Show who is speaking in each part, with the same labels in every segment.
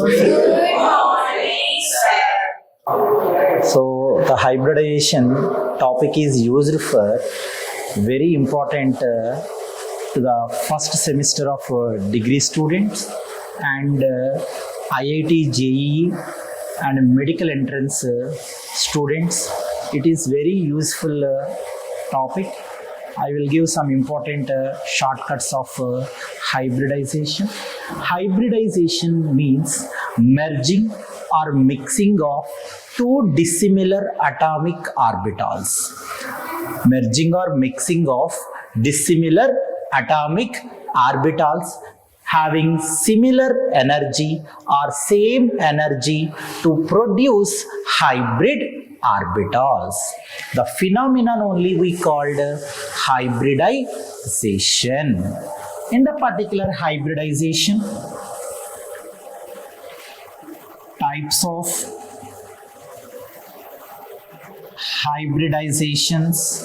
Speaker 1: Good morning, sir.
Speaker 2: So the hybridization topic is used for very important to the first semester of degree students and IIT JEE and medical entrance students. It is very useful topic. I will give some important shortcuts of hybridization. Hybridization means merging or mixing of two dissimilar atomic orbitals. Merging or mixing of dissimilar atomic orbitals having similar energy or same energy to produce hybrid orbitals. The phenomenon only we called hybridization. In the particular hybridization, types of hybridizations.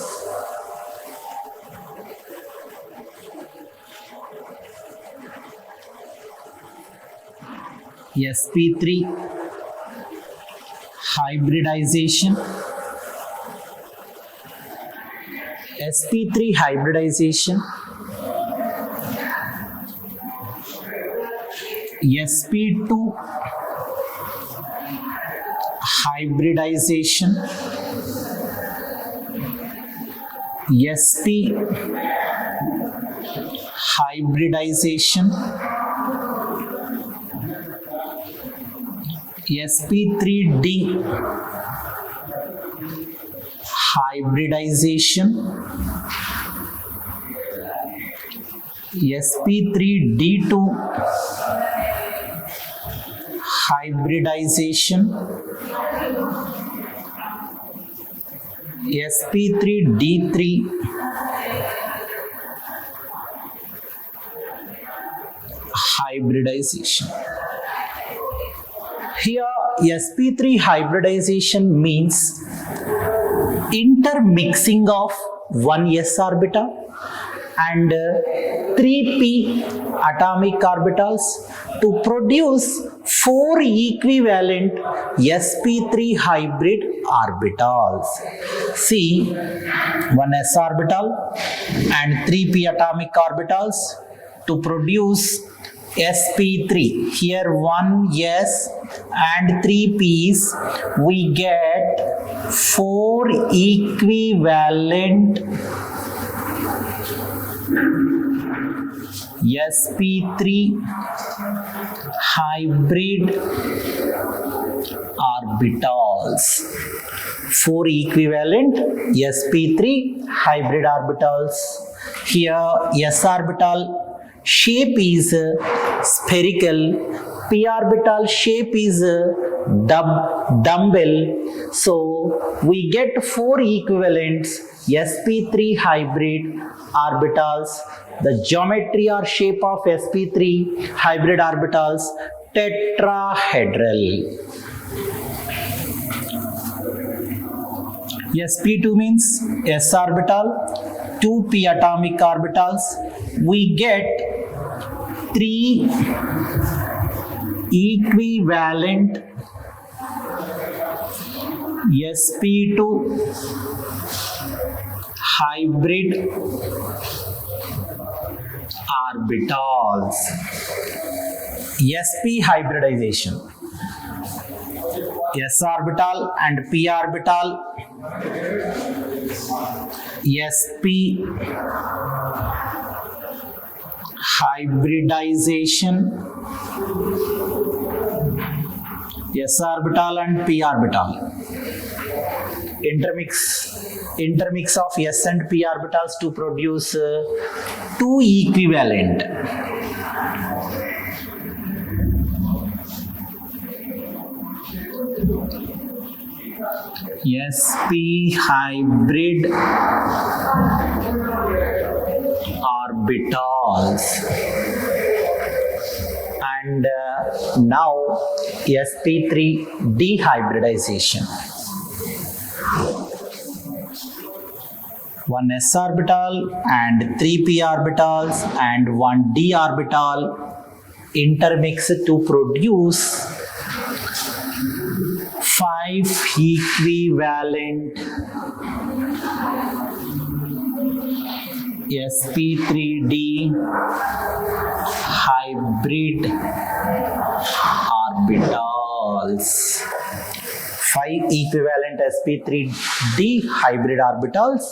Speaker 2: sp3 hybridization. sp3 hybridization. sp2 hybridization. sp hybridization. sp3d hybridization. sp3d2 hybridization. sp3d3 hybridization. Here sp3 hybridization means intermixing of one s orbital and 3p atomic orbitals to produce 4 equivalent sp3 hybrid orbitals. See, one s orbital and 3p atomic orbitals to produce sp3. Here 1 s and 3 p's, we get 4 equivalent sp3 hybrid orbitals. 4 equivalent sp3 hybrid orbitals. Here s orbital shape is spherical, p orbital shape is dumbbell. So we get 4 equivalents sp3 hybrid orbitals. The geometry or shape of sp3 hybrid orbitals tetrahedral. sp2 means s orbital, 2p atomic orbitals. We get 3 equivalent sp2 hybrid orbitals. sp hybridization. s orbital and p orbital. sp hybridization. s orbital and p orbital. Intermix of s and p orbitals to produce 2 equivalent sp hybrid orbitals. And now sp3 dehybridization. One s orbital and 3p orbitals and one d orbital intermix to produce 5 equivalent sp3d hybrid orbitals. 5 equivalent sp3d hybrid orbitals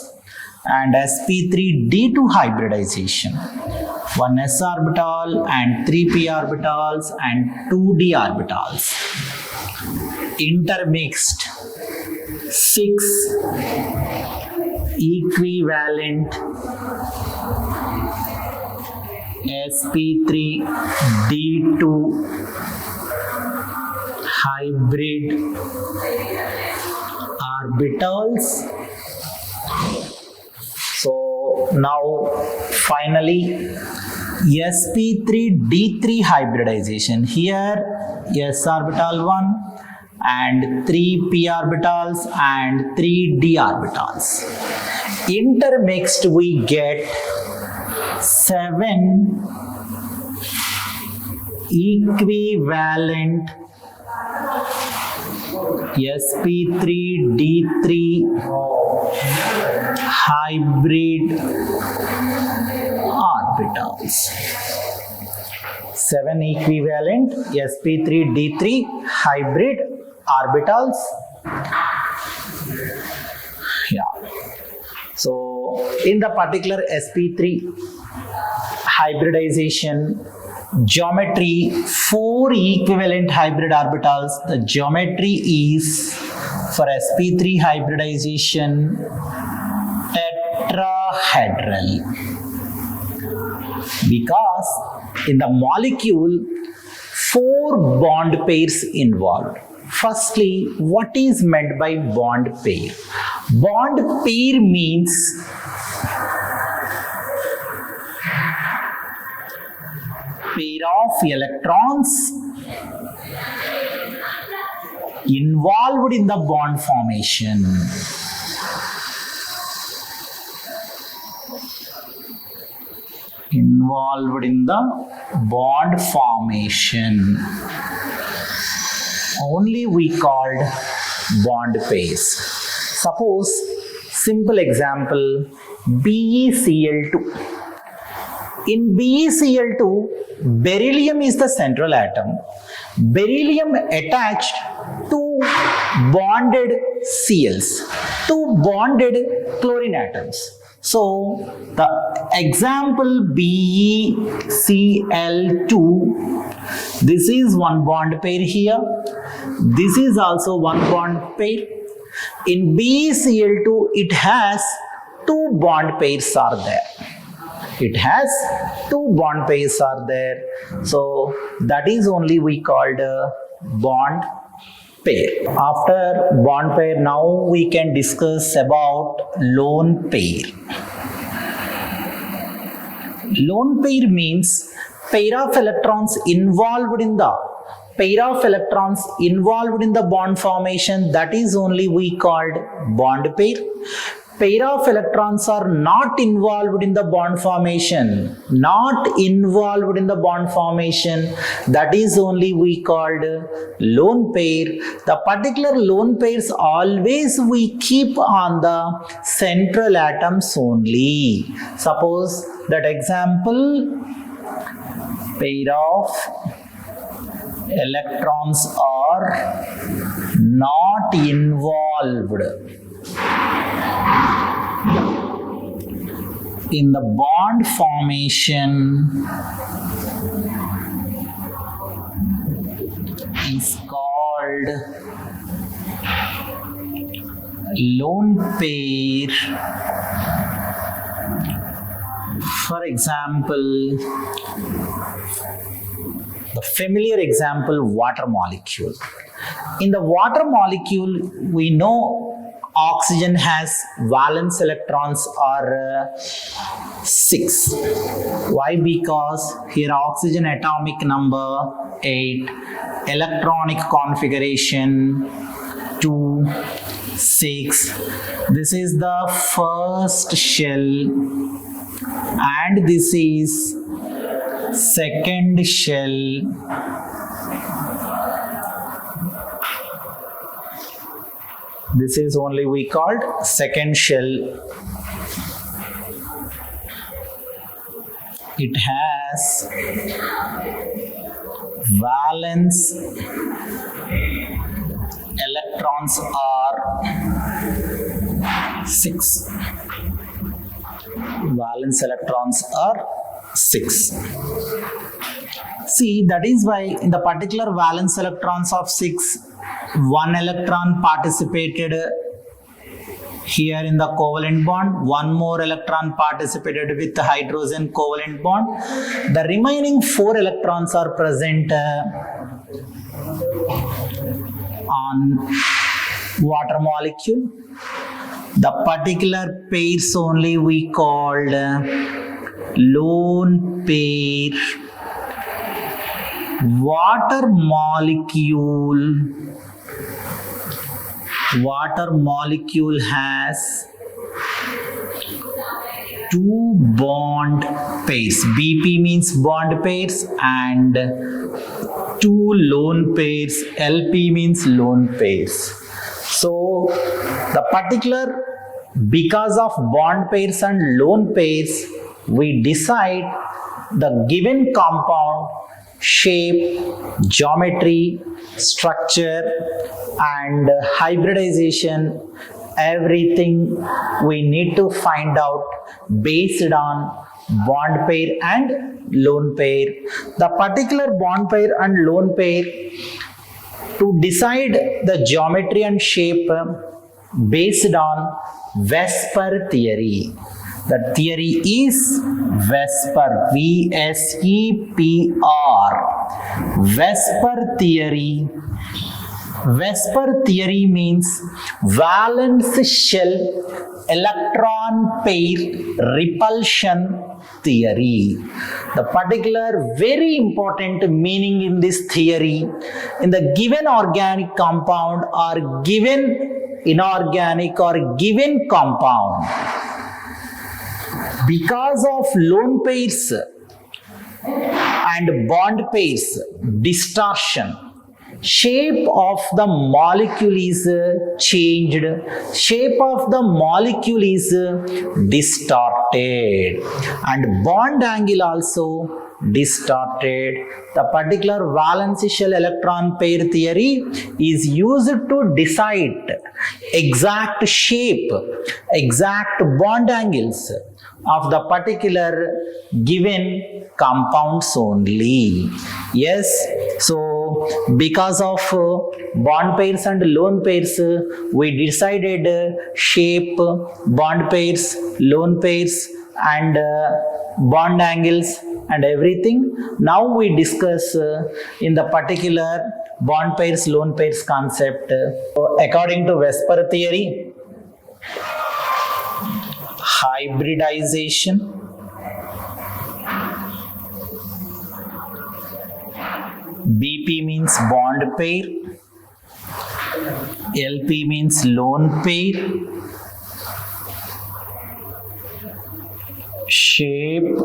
Speaker 2: and sp3d2 hybridization. 1 s orbital and 3 p orbitals and 2 d orbitals. Intermixed 6 equivalent sp3d2 hybrid orbitals. So now finally sp3d3 hybridization. Here s orbital 1 and 3 p orbitals and 3 d orbitals. Intermixed we get 7 equivalent sp3d3 hybrid orbitals. 7 equivalent sp3d3 hybrid orbitals. Yeah. So in the particular sp3 hybridization geometry, 4 equivalent hybrid orbitals. The geometry is for sp3 hybridization tetrahedral, because in the molecule 4 bond pairs involved. Firstly, what is meant by bond pair? Bond pair means pair of electrons involved in the bond formation. Involved in the bond formation. Only we called bond pairs. Suppose simple example BeCl2. In BeCl2, beryllium is the central atom. Beryllium attached to bonded Cls, two bonded chlorine atoms. So the example BeCl2, this is one bond pair here. This is also one bond pair. In BeCl2, it has 2 bond pairs are there. It has 2 bond pairs are there. So that is only we called bond pair. After bond pair, now we can discuss about lone pair. Lone pair means pair of electrons involved in the bond formation. That is only we called bond pair. Pair of electrons are not involved in the bond formation. That is only we called lone pair. The particular lone pairs always we keep on the central atoms only. Suppose that example, pair of electrons are not involved in the bond formation is called lone pair. For example, the familiar example, water molecule. In the water molecule, we know oxygen has valence electrons are 6. Why? Because here oxygen atomic number 8, electronic configuration 2, 6. This is the first shell and this is second shell. This is only we called second shell. It has valence electrons are 6. Valence electrons are 6. See, that is why in the particular valence electrons of 6, one electron participated here in the covalent bond, one more electron participated with the hydrogen covalent bond. The remaining 4 electrons are present on water molecule. The particular pairs only we called lone pair. Water molecule has 2 bond pairs. BP means bond pairs, and 2 lone pairs. LP means lone pairs. So the particular, because of bond pairs and lone pairs, we decide the given compound shape, geometry, structure, and hybridization. Everything we need to find out based on bond pair and lone pair. The particular bond pair and lone pair, to decide the geometry and shape based on Vesper theory. The theory is Vesper, V-S-E-P-R. Vesper theory. Vesper theory means valence shell electron pair repulsion theory. The particular very important meaning in this theory, in the given organic compound or given inorganic or given compound, because of lone pairs and bond pairs distortion, shape of the molecule is changed, shape of the molecule is distorted, and bond angle also distorted. The particular valence shell electron pair theory is used to decide exact shape, exact bond angles of the particular given compounds only. Yes, so because of bond pairs and lone pairs, we decided shape, bond pairs, lone pairs, and bond angles and everything. Now we discuss in the particular bond pairs, lone pairs concept. According to Vesper theory, hybridization, BP means bond pair, LP means lone pair, shape,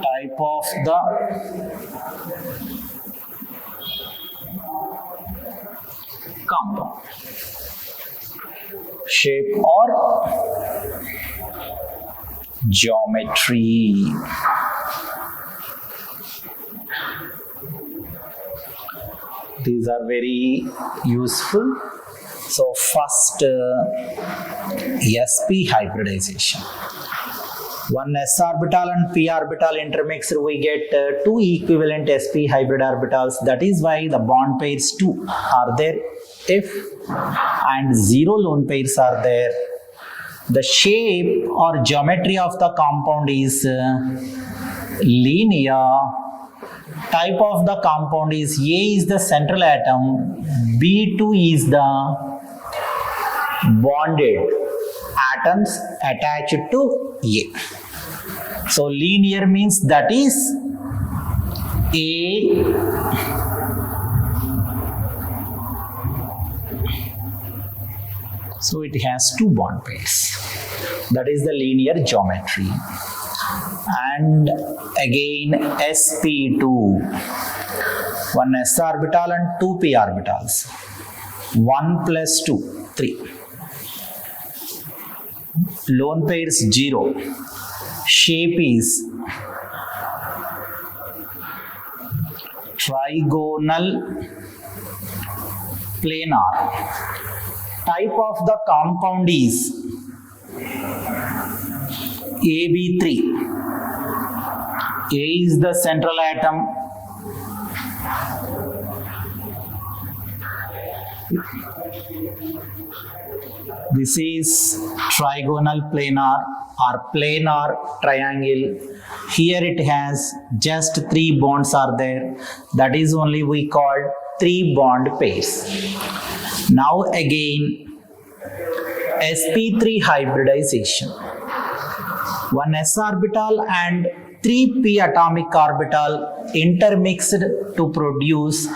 Speaker 2: type of the compound, shape or geometry. These are very useful. So first, sp hybridization. One s orbital and p orbital intermixed, we get 2 equivalent sp hybrid orbitals. That is why the bond pairs 2 are there, F, and 0 lone pairs are there. The shape or geometry of the compound is linear. Type of the compound is A is the central atom, B2 is the bonded atoms attached to A. So linear means that is A so it has 2 bond pairs. That is the linear geometry. and again sp2, one s orbital and two p orbitals, 1 plus 2, 3. Lone pairs 0. Shape is trigonal planar. Type of the compound is AB3. A is the central atom. This is trigonal planar or planar triangle. Here it has just 3 bonds are there. That is only we call 3 bond pairs. Now again sp3 hybridization. One s orbital and 3 p atomic orbital intermixed to produce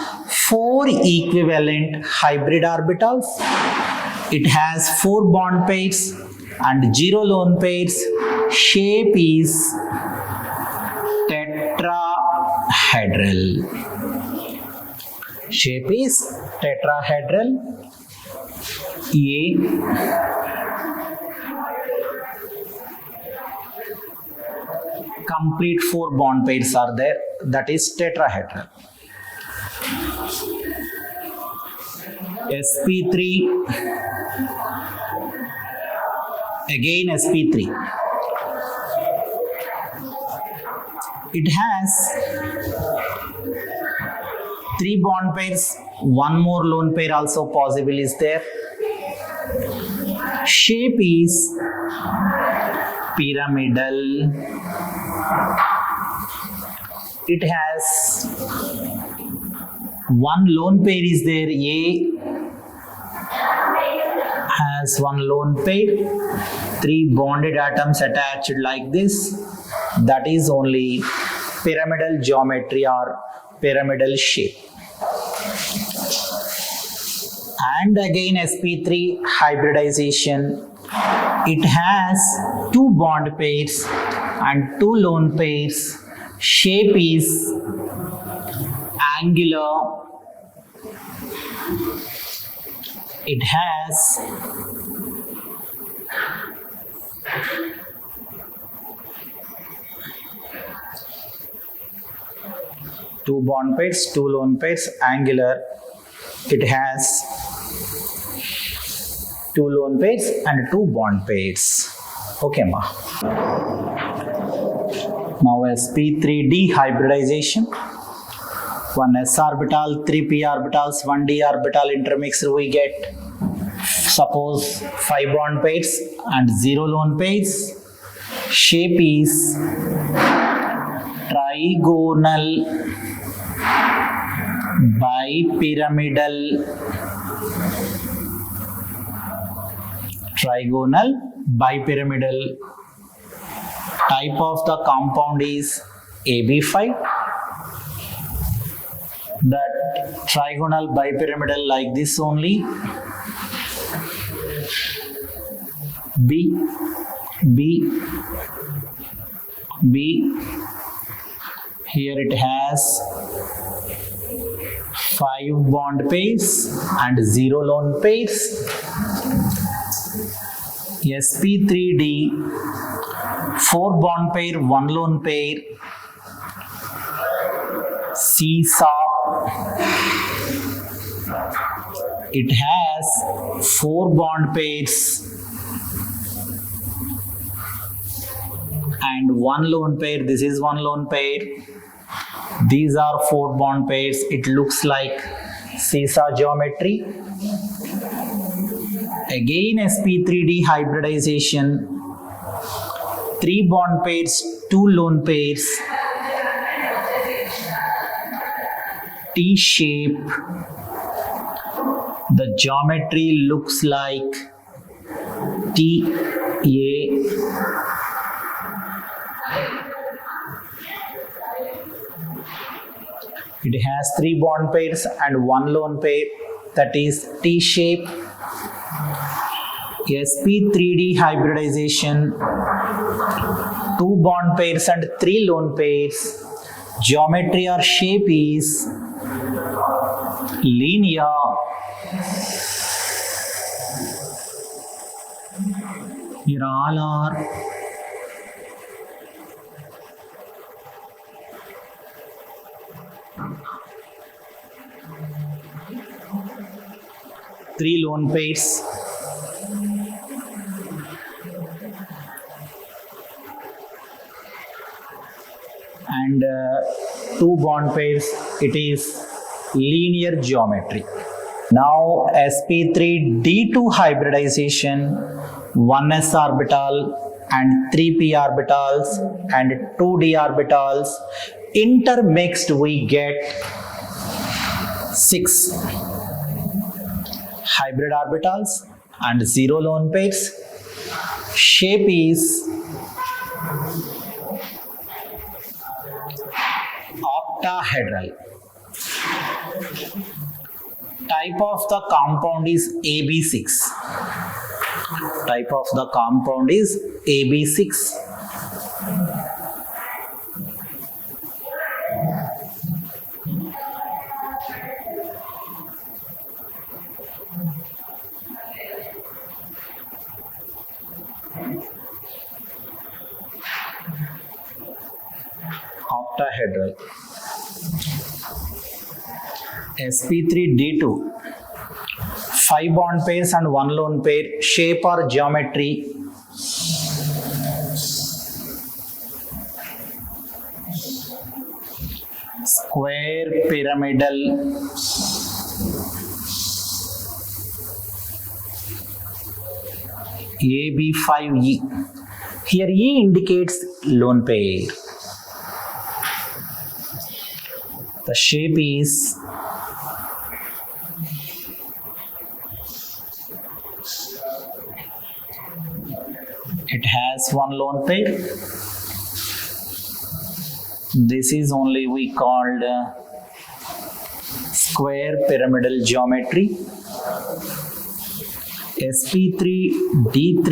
Speaker 2: 4 equivalent hybrid orbitals. It has 4 bond pairs and 0 lone pairs. Shape is tetrahedral. Shape is tetrahedral. A complete 4 bond pairs are there. That is tetrahedral. sp3, again sp3. It has 3 bond pairs, 1 more lone pair also possible is there. Shape is pyramidal. It has 1 lone pair is there. A has 1 lone pair, 3 bonded atoms attached like this. That is only pyramidal geometry or pyramidal shape. And again sp3 hybridization. It has 2 bond pairs and 2 lone pairs. Shape is angular. It has 2 bond pairs, 2 lone pairs, angular. It has 2 lone pairs and 2 bond pairs. Okay, ma. Now sp3d hybridization. 1 s orbital, 3 p orbitals, 1 d orbital intermixed we get. Suppose 5 bond pairs and 0 lone pairs. Shape is trigonal bipyramidal. Trigonal bipyramidal. Type of the compound is AB5. That trigonal bipyramidal like this only. B, B, B. Here it has 5 bond pairs and 0 lone pairs. sp3d, 4 bond pair, 1 lone pair. Seesaw. It has 4 bond pairs and 1 lone pair. This is 1 lone pair. These are 4 bond pairs. It looks like seesaw geometry. Again sp3d hybridization. 3 bond pairs, 2 lone pairs. T-shape. The geometry looks like TA. It has 3 bond pairs and 1 lone pair. That is T-shape. sp3d hybridization. two bond pairs and three lone pairs. Geometry or shape is linear. Here all are three lone pairs. And two bond pairs, it is linear geometry. Now sp3d2 hybridization, 1s orbital and 3p orbitals and 2d orbitals intermixed, we get 6 hybrid orbitals and 0 lone pairs. Shape is octahedral. Type of the compound is AB6. Type of the compound is AB6. Octahedral. sp3d2, 5 bond pairs and 1 lone pair. Shape or geometry square pyramidal AB5E. Here E indicates lone pair. The shape is it has one lone pair. This is only we called square pyramidal geometry. sp3d3,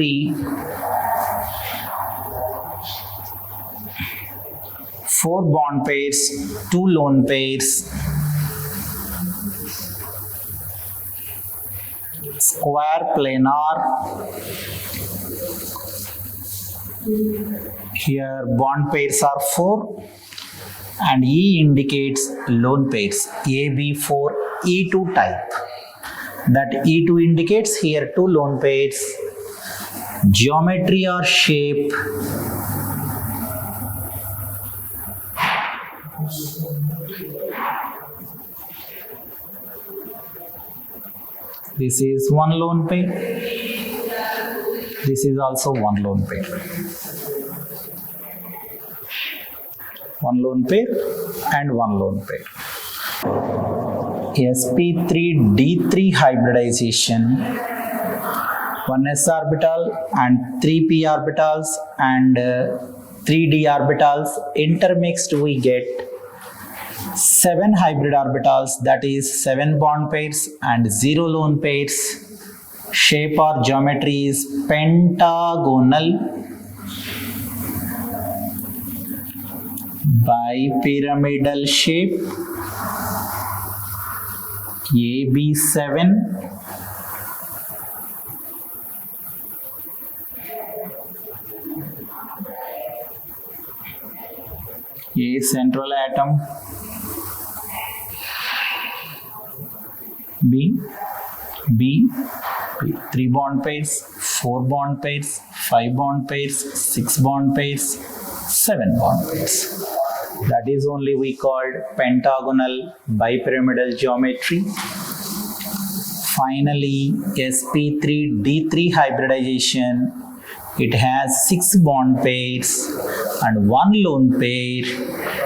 Speaker 2: 4 bond pairs, 2 lone pairs. Square planar. Here bond pairs are 4 and E indicates lone pairs, AB4 E2 type. That E2 indicates here 2 lone pairs. Geometry or shape this is 1 lone pair. This is also 1 lone pair. 1 lone pair and 1 lone pair. sp3d3 hybridization, 1s orbital and 3p orbitals and 3d orbitals intermixed, we get 7 hybrid orbitals, that is 7 bond pairs and 0 lone pairs. Shape or geometry is pentagonal. Bipyramidal shape, AB7. A central atom, B, 3 bond pairs, 4 bond pairs, 5 bond pairs, 6 bond pairs, 7 bond pairs. That is only we called pentagonal bipyramidal geometry. Finally, sp3d3 hybridization, it has 6 bond pairs and 1 lone pair.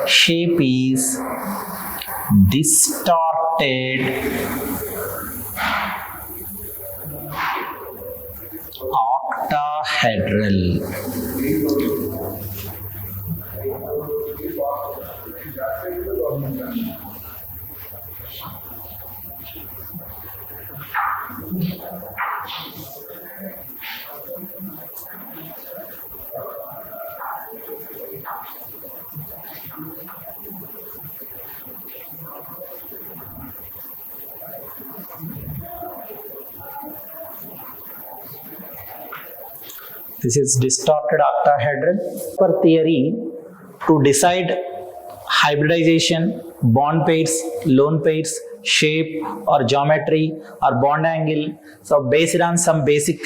Speaker 2: Shape is distorted octahedral. This is distorted octahedral. Per theory, to decide hybridization, bond pairs, lone pairs, shape or geometry or bond angle. So based on some basic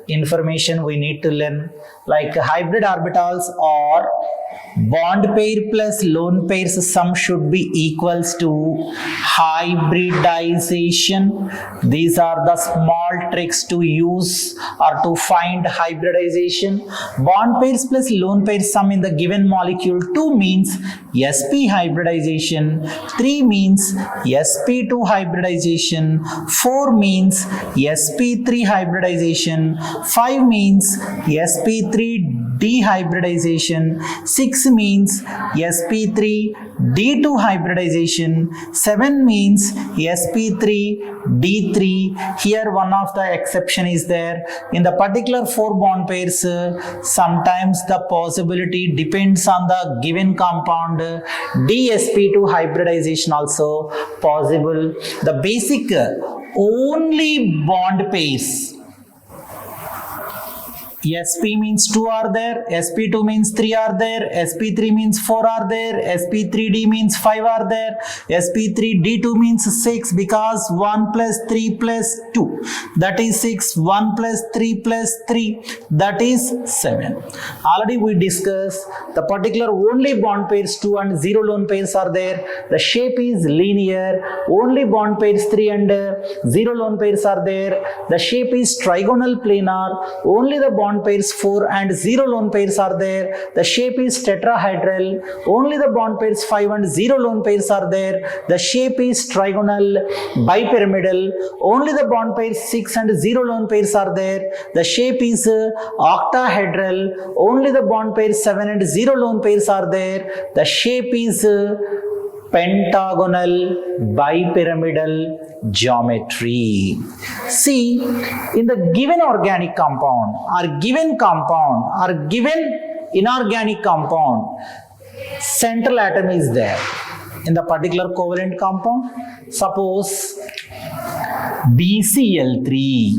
Speaker 2: information we need to learn, like hybrid orbitals or bond pair plus lone pairs sum should be equals to hybridization. These are the small tricks to use or to find hybridization. Bond pairs plus lone pairs sum in the given molecule. 2 means sp hybridization, 3 means sp2 hybridization, 4 means sp3 hybridization, 5 means sp3 dehybridization, 6 means sp3 D2 hybridization, 7 means sp3 D3. Here one of the exception is there. In the particular 4 bond pairs, sometimes the possibility depends on the given compound. dsp2 hybridization also possible. The basic only bond pairs, sp means 2 are there, sp2 means 3 are there, sp3 means 4 are there, sp3d means 5 are there, sp3d2 means 6 because 1 plus 3 plus 2 that is 6, 1 plus 3 plus 3 that is 7. Already we discussed the particular only bond pairs 2 and 0 lone pairs are there. The shape is linear. Only bond pairs 3 and 0 lone pairs are there. The shape is trigonal planar. Only the bond pairs 4 and 0 lone pairs are there. The shape is tetrahedral. Only the bond pairs 5 and 0 lone pairs are there. The shape is trigonal bipyramidal. Only the bond pairs 6 and 0 lone pairs are there. The shape is octahedral. Only the bond pairs 7 and 0 lone pairs are there. The shape is pentagonal bipyramidal geometry. See, in the given organic compound or given inorganic compound, central atom is there. In the particular covalent compound, suppose BCl3.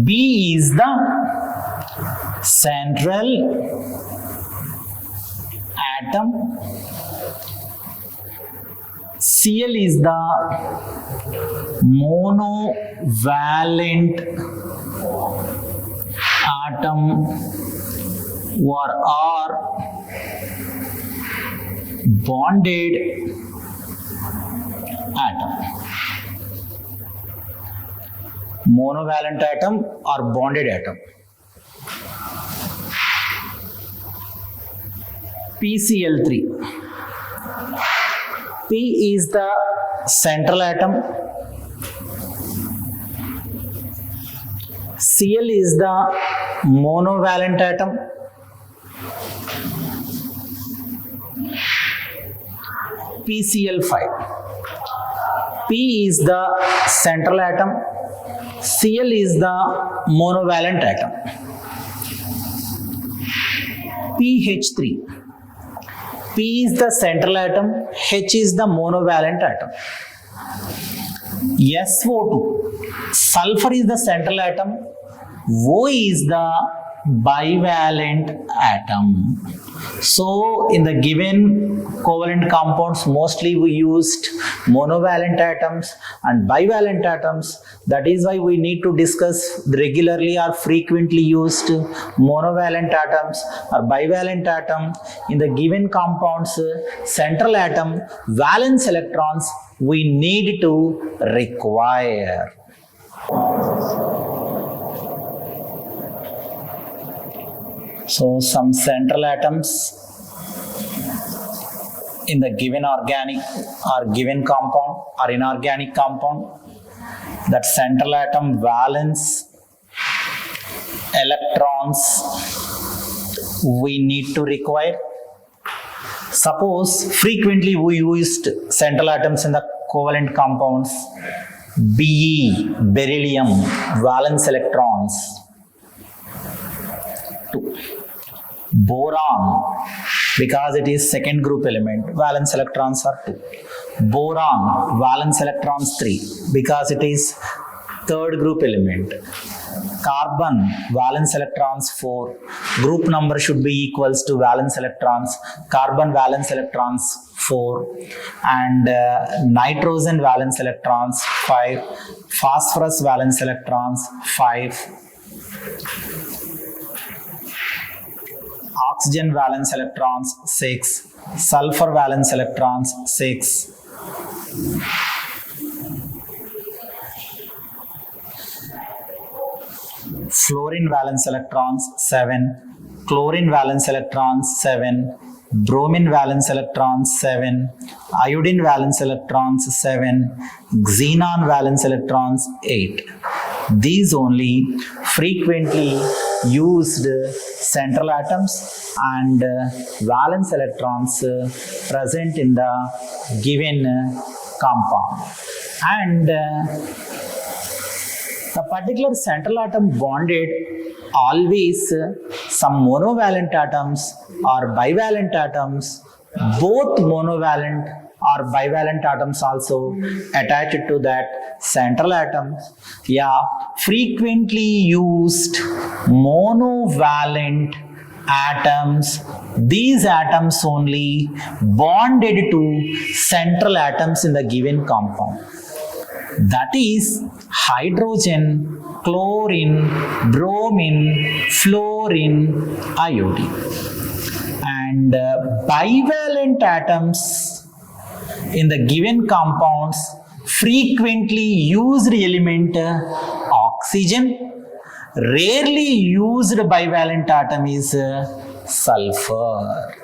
Speaker 2: B is the central atom. Cl is the monovalent atom or bonded atom. Monovalent atom or bonded atom. PCl3. P is the central atom. Cl is the monovalent atom. PCl5. P is the central atom. Cl is the monovalent atom. PH3. P is the central atom, H is the monovalent atom. SO2, sulfur is the central atom, O is the bivalent atom. So in the given covalent compounds, mostly we used monovalent atoms and bivalent atoms. That is why we need to discuss regularly or frequently used monovalent atoms or bivalent atom. In the given compounds, central atom, valence electrons we need to require. So some central atoms in the given organic or given compound or inorganic compound, that central atom valence electrons we need to require. Suppose frequently we used central atoms in the covalent compounds. Be, beryllium, valence electrons. 2. Boron, because it is second group element. Valence electrons are 2. Boron, valence electrons 3 because it is third group element. Carbon, valence electrons 4. Group number should be equals to valence electrons. Carbon valence electrons 4. And nitrogen valence electrons 5. Phosphorus valence electrons 5. Oxygen valence electrons 6. Sulfur valence electrons 6. Fluorine valence electrons 7, chlorine valence electrons 7, bromine valence electrons 7, iodine valence electrons 7, xenon valence electrons 8. These only frequently used central atoms and valence electrons present in the given compound. And the particular central atom bonded always some monovalent atoms or bivalent atoms, both monovalent or bivalent atoms also attached to that central atom. Yeah, frequently used monovalent atoms. These atoms only bonded to central atoms in the given compound. That is hydrogen, chlorine, bromine, fluorine, iodine. And bivalent atoms in the given compounds frequently used element oxygen. Rarely used bivalent atom is sulfur.